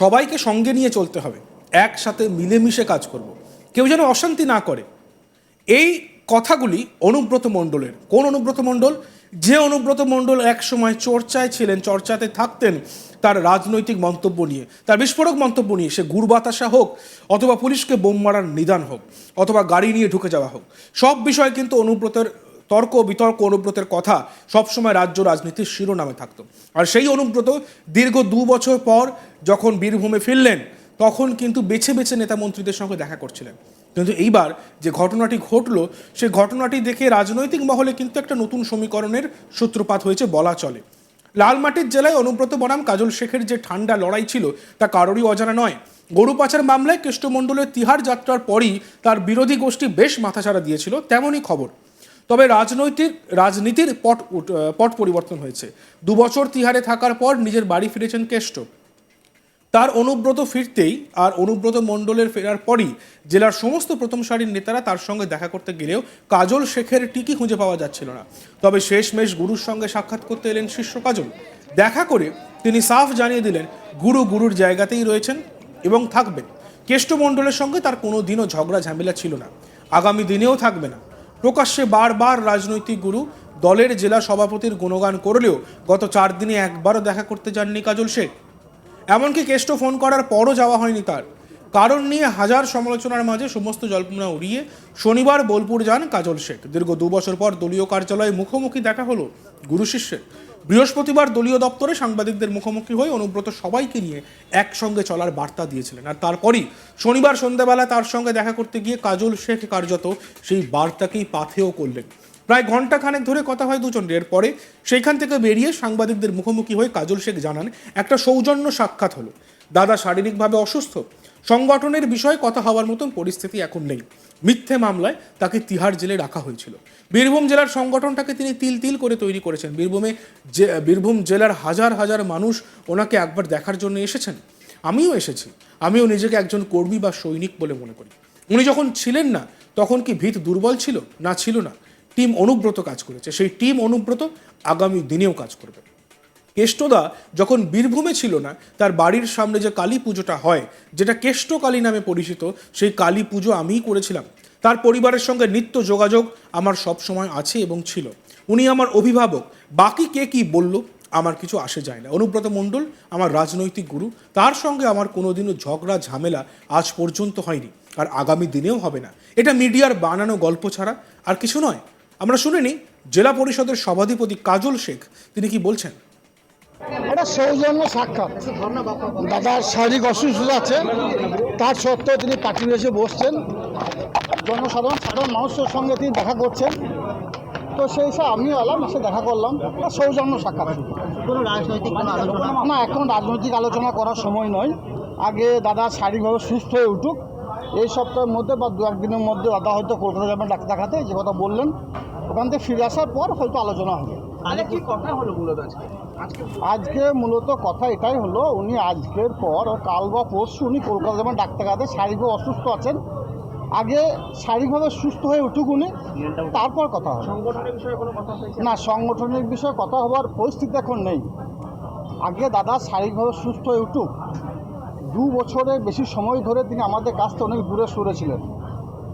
সবাইকে সঙ্গে নিয়ে চলতে হবে, একসাথে মিলেমিশে কাজ করব, কেউ যেন অশান্তি না করে। এই কথাগুলি অনুব্রত মণ্ডলের। কোন অনুব্রত মণ্ডল? যে অনুব্রত মণ্ডল একসময় চর্চায় ছিলেন, চর্চাতে থাকতেন তার রাজনৈতিক মন্তব্য নিয়ে, তার বিস্ফোরক মন্তব্য নিয়ে, সে গুড় বাতাসা হোক অথবা পুলিশকে বোম মারার নিদান হোক অথবা গাড়ি নিয়ে ঢুকে যাওয়া হোক, সব বিষয়ে কিন্তু অনুব্রতের তর্ক বিতর্ক, অনুব্রতের কথা সবসময় রাজ্য রাজনীতির শিরোনামে থাকতো। আর সেই অনুব্রত দীর্ঘ 2 বছর পর যখন বীরভূমে ফিরলেন, তখন কিন্তু বেছে বেছে নেতা মন্ত্রীদের সঙ্গে দেখা করছিলেন। কিন্তু এইবার যে ঘটনাটি ঘটলো, সেই ঘটনাটি দেখে রাজনৈতিক মহলে কিন্তু একটা নতুন সমীকরণের সূত্রপাত হয়েছে বলা চলে। লালমাটির জেলায় অনুব্রত বনাম কাজল শেখের যে ঠান্ডা লড়াই ছিল তা কারোরই অজানা নয়। গরু পাচার মামলায় কেষ্টমণ্ডলের তিহার যাত্রার পরই তার বিরোধী গোষ্ঠী বেশ মাথাচাড়া দিয়েছিল, তেমনই খবর। তবে রাজনীতির পট পরিবর্তন হয়েছে। 2 বছর তিহারে থাকার পর নিজের বাড়ি ফিরেছেন কেষ্ট। তার অনুব্রত ফিরতেই আর অনুব্রত মণ্ডলের ফেরার পরই জেলার সমস্ত প্রথম সারির নেতারা তার সঙ্গে দেখা করতে গেলেও কাজল শেখের টিকি খুঁজে পাওয়া যাচ্ছিল না। তবে শেষমেশ গুরুর সঙ্গে সাক্ষাৎ করতে এলেন শিষ্য কাজল। দেখা করে তিনি সাফ জানিয়ে দিলেন গুরুর জায়গাতেই রয়েছেন এবং থাকবেন। কেষ্ট মণ্ডলের সঙ্গে তার কোনো দিনও ঝগড়া ঝামেলা ছিল না, আগামী দিনেও থাকবে না। প্রকাশ্যে বারবার রাজনৈতিক গুরু দলের জেলা সভাপতির গুণগান করলেও গত 4 দিনে একবারও দেখা করতে যাননি কাজল শেখ। এমনকি কেষ্ট ফোন করার পরও যাওয়া হয়নি তার। কারণ নিয়ে হাজার সমালোচনার মাঝে সমস্ত জল্পনা উড়িয়ে শনিবার বোলপুর যান কাজল শেখ। দীর্ঘ 2 বছর পর দলীয় কার্যালয়ে মুখোমুখি দেখা হলো গুরু শিষ্যের। বৃহস্পতিবার দলীয় দপ্তরে সাংবাদিকদের মুখোমুখি হয়ে অনুব্রত সবাইকে নিয়ে একসঙ্গে চলার বার্তা দিয়েছিলেন। আর তারপরই শনিবার সন্ধ্যাবেলা তার সঙ্গে দেখা করতে গিয়ে কাজল শেখ কার্যত সেই বার্তাকেই পাথেয় করলেন। প্রায় ঘণ্টাখানেক ধরে কথা হয় দুজনের। এরপরে সেইখান থেকে বেরিয়ে সাংবাদিকদের মুখোমুখি হয়ে কাজল শেখ জানান একটা সৌজন্য সাক্ষাৎ হলো। দাদা শারীরিকভাবে অসুস্থ, সংগঠনের বিষয়ে কথা হওয়ার মতন পরিস্থিতি এখন নেই। মিথ্যে মামলায় তাকে তিহার জেলে রাখা হয়েছিল। বীরভূম জেলার সংগঠনটাকে তিনি তিল তিল করে তৈরি করেছেন। বীরভূম জেলার হাজার হাজার মানুষ ওনাকে একবার দেখার জন্য এসেছেন। আমিও এসেছি। আমিও নিজেকে একজন কর্মী বা সৈনিক বলে মনে করি। উনি যখন ছিলেন না তখন কি ভিত দুর্বল ছিল? না, ছিল না। টিম অনুব্রত কাজ করেছে, সেই টিম অনুব্রত আগামী দিনেও কাজ করবে। কেষ্টদা যখন বীরভূমে ছিল না, তার বাড়ির সামনে যে কালী পুজোটা হয়, যেটা কেষ্টকালী নামে পরিচিত, সেই কালী পুজো আমিই করেছিলাম। তার পরিবারের সঙ্গে নিত্য যোগাযোগ আমার সব সময় আছে এবং ছিল। উনি আমার অভিভাবক। বাকি কে কি বলল আমার কিছু আসে যায় না। অনুব্রত মণ্ডল আমার রাজনৈতিক গুরু, তার সঙ্গে আমার কোনোদিনও ঝগড়া ঝামেলা আজ পর্যন্ত হয়নি, আর আগামী দিনেও হবে না। এটা মিডিয়ার বানানো গল্প ছাড়া আর কিছু নয়। আমরা শুনিনি জেলা পরিষদের সভাধিপতি কাজল শেখ তিনি কি বলছেন। এটা সৌজন্য সাক্ষাৎ। দাদার শারীরিক অসুস্থতা আছে, তার সত্ত্বেও তিনি পার্টিতে এসে বসছেন, সাধারণ মানুষের সঙ্গে তিনি দেখা করছেন। তো সেই হিসাবে আমিও এলাম, এসে দেখা করলাম। সৌজন্য সাক্ষাৎ। কোনো রাজনৈতিক কোনো আলোচনা না, এখন রাজনৈতিক আলোচনা করার সময় নয়। আগে দাদা শারীরিকভাবে সুস্থ হয়ে উঠুক। এই সপ্তাহের মধ্যে বা 2-1 দিনের মধ্যে দাদা হয়তো কলকাতা যাবেন ডাক্তার দেখাতে, যে কথা বললেন। ওখান থেকে ফিরে আসার পর হয়তো আলোচনা হবে। কি কথা হলো মূলত আজকে মূলত কথা এটাই হলো, উনি আজকের পর কাল বা পরশু উনি কলকাতা যাবেন ডাক্তার দেখাতে। শারীরিকভাবে অসুস্থ আছেন, আগে শারীরিকভাবে সুস্থ হয়ে উঠুক উনি, তারপর কথা হবে। সংগঠনের বিষয়ে কোনো কথা হয়েছে? না, সংগঠনের বিষয়ে কথা হওয়ার পরিস্থিতি এখন নেই। আগে দাদা শারীরিকভাবে সুস্থ হয়ে উঠুক। 2 বছরের বেশি সময় ধরে তিনি আমাদের কাছ থেকে অনেক দূরে সরেছিলেন।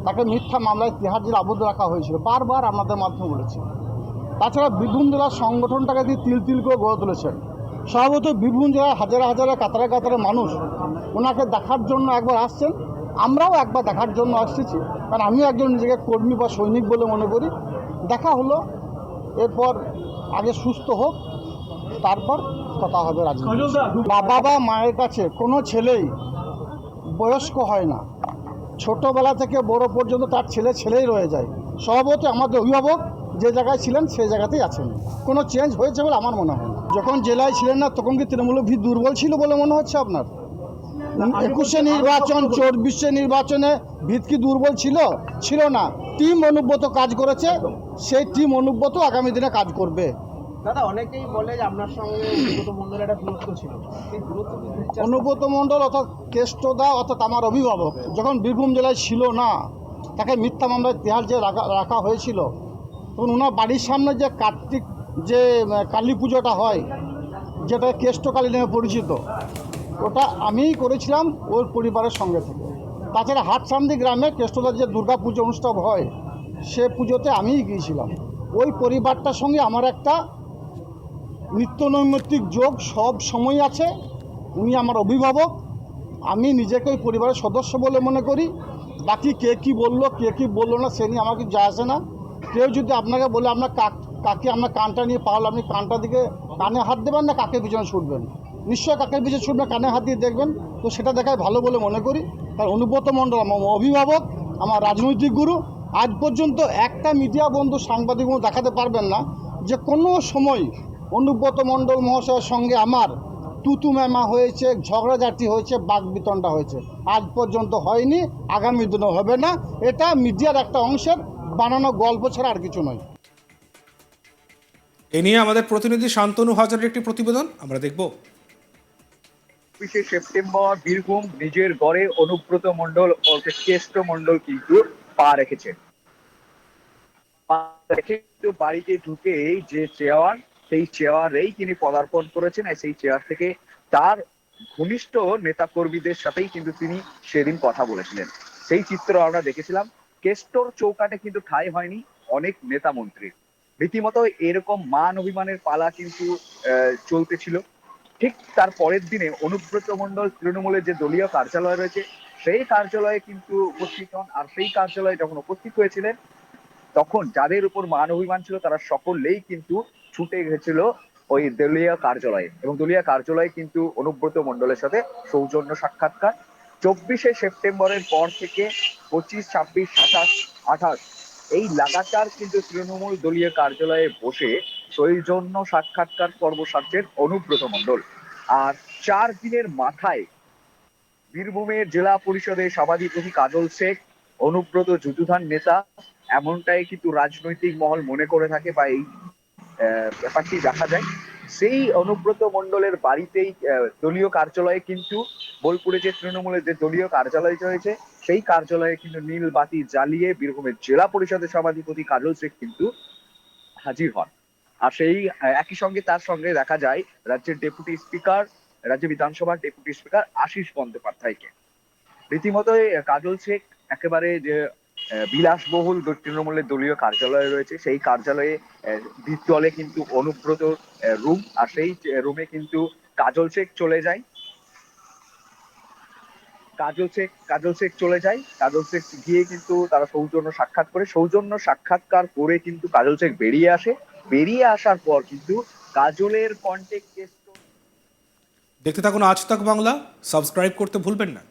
তাকে মিথ্যা মামলায় তিহার জেলে আবদ্ধ রাখা হয়েছিল, বারবার আমাদের মাধ্যমে বলেছে। তাছাড়া বীরভূম জেলার সংগঠনটাকে তিনি তিল তিল করে গড়ে তুলেছেন। স্বভাবত বীরভূম জেলায় হাজারে হাজারে কাতারে কাতারে মানুষ ওনাকে দেখার জন্য একবার আসছেন। আমরাও একবার দেখার জন্য আসতেছি, কারণ আমিও একজন নিজেকে কর্মী বা সৈনিক বলে মনে করি। দেখা হলো, এরপর আগে সুস্থ হোক, তারপর কথা হবে রাজনীতি। বাবা বা মায়ের কাছে কোনো ছেলেই বয়স্ক হয় না। ছোটোবেলা থেকে বড় পর্যন্ত তার ছেলেই রয়ে যায়। স্বভাবতই আমাদের অভিভাবক যে জায়গায় ছিলেন সেই জায়গাতেই আছেন, কোনো চেঞ্জ হয়েছে বলে আমার মনে হয় না। যখন জেলায় ছিলেন না তখন কি তৃণমূলের ভিত দুর্বল ছিল বলে মনে হচ্ছে আপনার? 21-এ নির্বাচন, 24-এ নির্বাচনে ভিত কি দুর্বল ছিল? ছিল না। টিম অনুব্রত কাজ করেছে, সেই টিম অনুব্রত আগামী দিনে কাজ করবে। দাদা, অনেকেই বলে যে আপনার সঙ্গে অনুব্রত মণ্ডলের একটা দূরত্ব ছিল। এই দূরত্ব অনুব্রত মণ্ডল অর্থাৎ কেষ্টদা অর্থাৎ আমার অভিভাবক যখন বীরভূম জেলায় ছিল না, তাকে মিথ্যা মামলায় তিহার জেলে রাখা হয়েছিল, তখন ওনার বাড়ির সামনে যে কার্তিক যে কালী পুজোটা হয়, যেটা কেষ্টকালী নামে পরিচিত, ওটা আমিই করেছিলাম ওর পরিবারের সঙ্গে থেকে। তাছাড়া হাটসান্দি গ্রামে কেষ্টদার যে দুর্গা পুজো অনুষ্ঠান হয় সে পুজোতে আমিই গিয়েছিলাম। ওই পরিবারটার সঙ্গে আমার একটা নিত্যনৈমিত্তিক যোগ সব সময় আছে। উনি আমার অভিভাবক, আমি নিজেকে ওই পরিবারের সদস্য বলে মনে করি। বাকি কে কী বললো কে কী বললো না সে নিয়ে আমার কিছু যায় আসে না। কেউ যদি আপনাকে বলে আপনার কাকে আপনার কানটা নিয়ে পারলে আপনি কানটা দিকে কানে হাত দেবেন না কাকের পিছনে ছুটবেন? নিশ্চয়ই কাকের পিছনে ছুটবেন, কানে হাত দিয়ে দেখবেন। তো সেটা দেখায় ভালো বলে মনে করি। কারণ অনুব্রত মণ্ডল আমার অভিভাবক, আমার রাজনৈতিক গুরু। আজ পর্যন্ত একটা মিডিয়া বন্ধু সাংবাদিক বন্ধু দেখাতে পারবেন না যে কোনো সময় অনুব্রত মণ্ডল মহাশয়ের সঙ্গে আমার তুতু ম্যামা হয়েছে, ঝগড়াঝাটি হয়েছে, বাকবিতণ্ডা হয়েছে। আজ পর্যন্ত হয়নি, আগামী দিনও হবে না। এটা মিডিয়ার একটা অংশের বানানো গল্প ছাড়া আর কিছু নয়। এ নিয়ে আমাদের প্রতিনিধি শান্তনু হাজারের একটি প্রতিবেদন আমরা দেখব। ২৬শে সেপ্টেম্বর বীরভূম নিজের গড়ে অনুব্রত মণ্ডল কেষ্ট মণ্ডল কিন্তু পা রেখেছেন। কিন্তু বাড়িতে ঢুকে যে চেয়ার, সেই চেয়ারেই তিনি পদার্পণ করেছেন। সেই চেয়ার থেকে তার ঘনিষ্ঠ নেতা কর্মীদের সাথেই কিন্তু তিনি সেদিন কথা বলেছিলেন। সেই চিত্র আমরা দেখেছিলাম। কেষ্টর চৌকাটে কিন্তু ঠাঁই হয়নি অনেক নেতা মন্ত্রীর। রীতিমতো এরকম মান অভিমানের পালা কিন্তু চলতেছিল। ঠিক তার পরের দিনে অনুব্রত মণ্ডল তৃণমূলের যে দলীয় কার্যালয় রয়েছে সেই কার্যালয়ে কিন্তু উপস্থিত হন। আর সেই কার্যালয়ে যখন উপস্থিত হয়েছিলেন তখন যাদের উপর মান অভিমান ছিল তারা সকলেই কিন্তু ছুটে গেছিল ওই দলীয় কার্যালয়ে, এবং দলীয় কার্যালয়ে কিন্তু অনুব্রত মণ্ডলের সাথে সৌজন্য সাক্ষাৎকার। ২৪শে সেপ্টেম্বরের পর থেকে ২৫, ২৬, ২৭, ২৮ এই লাগাতার কিন্তু তৃণমূল দলীয় কার্যালয়ে বসে সৌজন্য সাক্ষাৎকার পর্ব সারছেন অনুব্রত মণ্ডল। আর ৪ দিনের মাথায় বীরভূমের জেলা পরিষদের সভাধিপতি কাজল শেখ অনুব্রত যুযুধান নেতা, এমনটাই কিন্তু রাজনৈতিক মহল মনে করে থাকে বা এই ব্যাপারটি দেখা যায়। সেই অনুব্রত মণ্ডলের বাড়িতেই দলীয় কার্যালয়ে কিন্তু বোলপুরে যে তৃণমূলের যে দলীয় কার্যালয় রয়েছে সেই কার্যালয়ে কিন্তু নীল বাতি জ্বালিয়ে বীরভূমের জেলা পরিষদের সভাধিপতি কাজল শেখ কিন্তু হাজির হন। আর সেই একই সঙ্গে তার সঙ্গে দেখা যায় রাজ্যের ডেপুটি স্পিকার, রাজ্য বিধানসভার ডেপুটি স্পিকার আশিস বন্দ্যোপাধ্যায়কে। রীতিমতো কাজল শেখ একেবারে যে বিলাসবহুল তৃণমূলের দলীয় কার্যালয় রয়েছে সেই কার্যালয়ে দ্বিতলে কিন্তু অনুব্রত রুম, আর সেই রুমে কিন্তু কাজল শেখ চলে যায়। কাজল শেখ গিয়ে কিন্তু তারা সৌজন্য সাক্ষাৎ করে, সৌজন্য সাক্ষাৎকার করে কিন্তু কাজল শেখ বেরিয়ে আসে। বেরিয়ে আসার পর কিন্তু কাজলের কন্টেক্ট দেখতে থাকুন আজ তাক বাংলা, সাবস্ক্রাইব করতে ভুলবেন না।